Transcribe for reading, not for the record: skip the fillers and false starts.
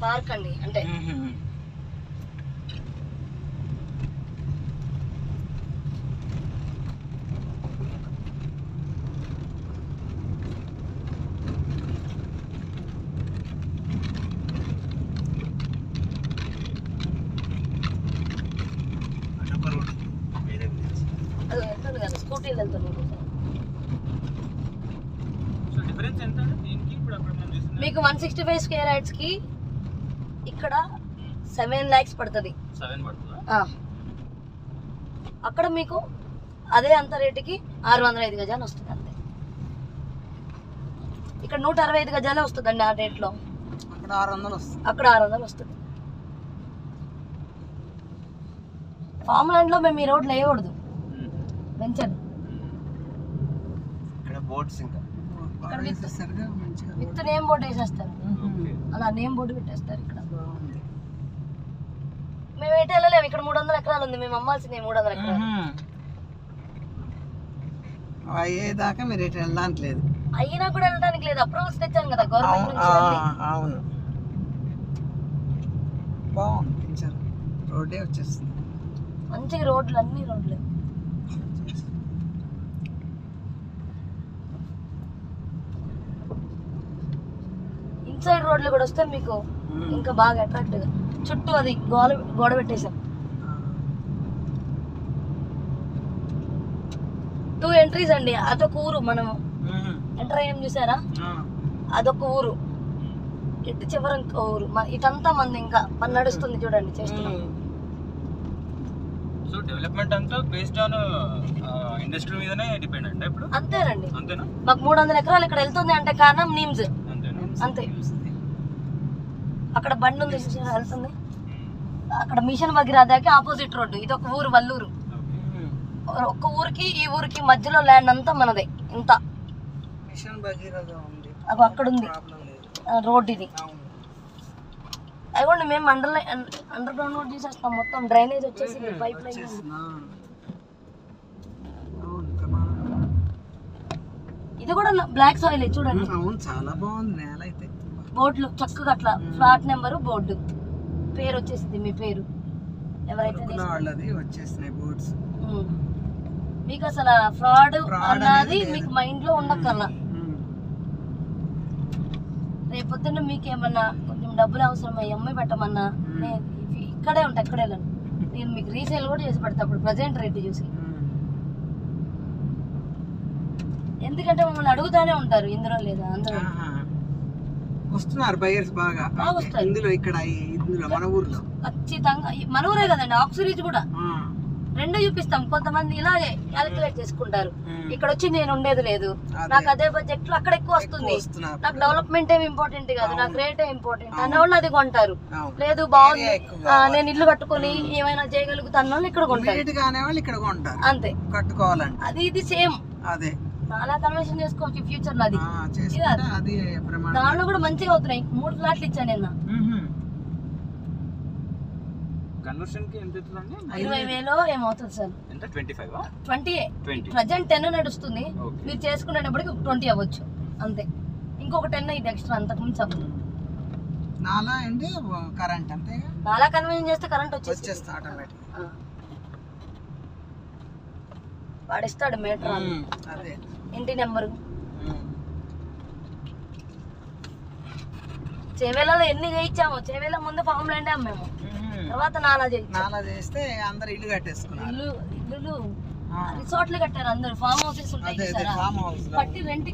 Park అండి అంటే స్కూటీలు వెళ్తున్నాం. మీకు 165 స్క్వేర్ యార్డ్స్ కి ఇక్కడ 7 lakhs పడుతుంది. అక్కడ మీకు అదే అంత రేటుకి 605 గజాలు వస్తుంది అంతే. ఇక్కడ 165 గజాలే వస్తుందండి ఆ రేట్లో. అక్కడ 600 వస్తుంది. ఫామ్ ల్యాండ్ లో మేము ఈ రోడ్లు వేయకూడదు, పెంచండి. విత్ నేమ్ బోర్డు వేసేస్తారు, అలా నేమ్ బోర్డు పెట్టేస్తారు. ఇక్కడ మేము ఎటు వెళ్ళలేము. ఇక్కడ 300 ఎకరాలు ఉంది, మేము అమ్మాల్సింది 300 ఎకరాలు అయ్యేదాకా మీరు ఎటు వెళ్ళడానికి లేదు. అయినా కూడా వెళ్ళడానికి లేదు. అప్రూవల్స్ తెచ్చాను కదా గవర్నమెంట్ నుంచి. అవును, బాగుంది. రోడ్డే వచ్చేస్తుంది మంచిగా. రోడ్లు అన్ని రోడ్లు. ఇన్సైడ్ రోడ్లు కూడా వస్తే మీకు ఇంకా బాగా అట్రాక్ట్ గా చుట్టూ అది గోడ పెట్టేశాం. 2 ఎంట్రీస్ అండి. అదొక ఊరు, మనం ఎంటర్ అయ్యాం చూసారా, అదొక ఊరు. ఇటు చివరి ఇంకో ఊరు. ఇటంతా మంది ఇంకా పని నడుస్తుంది చూడండి, చేస్తున్నాం. సో డెవలప్మెంట్ అంతా బేస్డ్ ఆన్ ఇండస్ట్రీ మీదనే డిపెండ్ అంటే ఇప్పుడు అంతేనండి. అంతేనా? మాకు 300 ఎకరాలు ఇక్కడ వెళ్తుంది అంటే కారణం నీమ్స్. అంతే. అక్కడ బండి ఉంది వెళ్తుంది. అక్కడ మిషన్ భగీరథకి ఆపోజిట్ రోడ్డు. ఇది ఒక ఊరు, వల్లూరు. ఒక్క ఊరికి ఈ ఊరికి మధ్యలో ల్యాండ్ అంతా మనదే. ఇంత మిషన్ భగీరథ ఉంది, అక్కడ ఉంది రోడ్. ఇది అదిగోండి, మేము అండర్ గ్రౌండ్ రోడ్ తీసేస్తాం. మొత్తం డ్రైనేజ్ వచ్చేసి పైప్ లైన్. ఇది కూడా బ్లాక్ సాయిల్ చూడండి. చాలా బాగుంది నేల అయితే. బోర్డులు చక్కగా అట్లా ఫ్లాట్ నెంబరు బోర్డు పేరు వచ్చేసింది. మీ పేరు ఎవరైతే వచ్చేసినాయి బోర్డ్స్. మీకు అసలు ఫ్రాడ్ అన్నది మీకు మైండ్ లో ఉండక్కర్లా. రేపొద్దున్న మీకు ఏమన్నా కొంచెం డబ్బులు అవసరం అమ్మాయి పెట్టమన్నా నేను ఇక్కడే ఉంటా, ఇక్కడే వెళ్ళను. నేను మీకు రీసేల్ కూడా చేసి పెడతా అప్పుడు ప్రజెంట్ రేట్ చూసి. ఎందుకంటే మమ్మల్ని అడుగుతానే ఉంటారు ఇందులో లేదా అందులో. వస్తున్నారు బయర్స్ బాగా వస్తారు ఇందులో. ఇక్కడ ఇందులో మన ఊర్లో ఖచ్చితంగా. మన ఊరే కదండి, ఆక్సిరీజ్ కూడా రెండు చూపిస్తాం. కొంతమంది ఇలాగే క్యాలిక్యులేట్ చేసుకుంటారు. ఇక్కడ వచ్చి నేను ఉండేది లేదు, నాకు అదే బడ్జెట్ లో అక్కడ ఎక్కువ వస్తుంది, నాకు డెవలప్మెంట్ ఏమి ఇంపార్టెంట్ కాదు, నాకు రేట్ ఇంపార్టెంట్ అన్న వాళ్ళు అది కొంటారు. లేదు బాగుంది, నేను ఇల్లు కట్టుకొని ఏమైనా చేయగలుగుతాను వాళ్ళు ఇక్కడ కొంటారు. అంతే, కట్టుకోవాలంటే అది ఇది సేమ్. అదే చాలా కన్వర్షన్ చేసుకోవచ్చు ఫ్యూచర్ లో. అది దాంట్లో కూడా మంచిగా అవుతున్నాయి. 3 ఫ్లాట్లు ఇచ్చాను నిన్న. కన్వర్షన్ కి ఎంత అవుతుందండి? 20,000 ఏమవుతుంది సార్? ఎంత? 25 20 ప్రజెంట్ 10 నడుస్తుంది. మీరు చేసుకునేటప్పటికి 20 అవ్వచ్చు అంతే. ఇంకొక 10 ఇది ఎక్స్ట్రా, అంతకు మించి అవ్వదు. నాలా అండి కరెంట్ అంతే. నాలా కన్వర్షన్ చేస్తే కరెంట్ వచ్చేస్తుంది ఆటోమేటిక్. వాడిస్తాడు మీటర్, అదే ఇంటి నెంబరు. చేవేలలో ఎన్ని చేయించాము. చేవేల ముందు ఫామ్ ల్యాండ్ అమ్మాము, తర్వాత నాలా చేస్తే అందరు ఇల్లు కట్టేసుకున్నారు. ఇల్లు రిసార్ట్లు కట్టారు అందరు. ఫామ్ హౌసెస్ ఉంటాయి, కట్టి రెంట్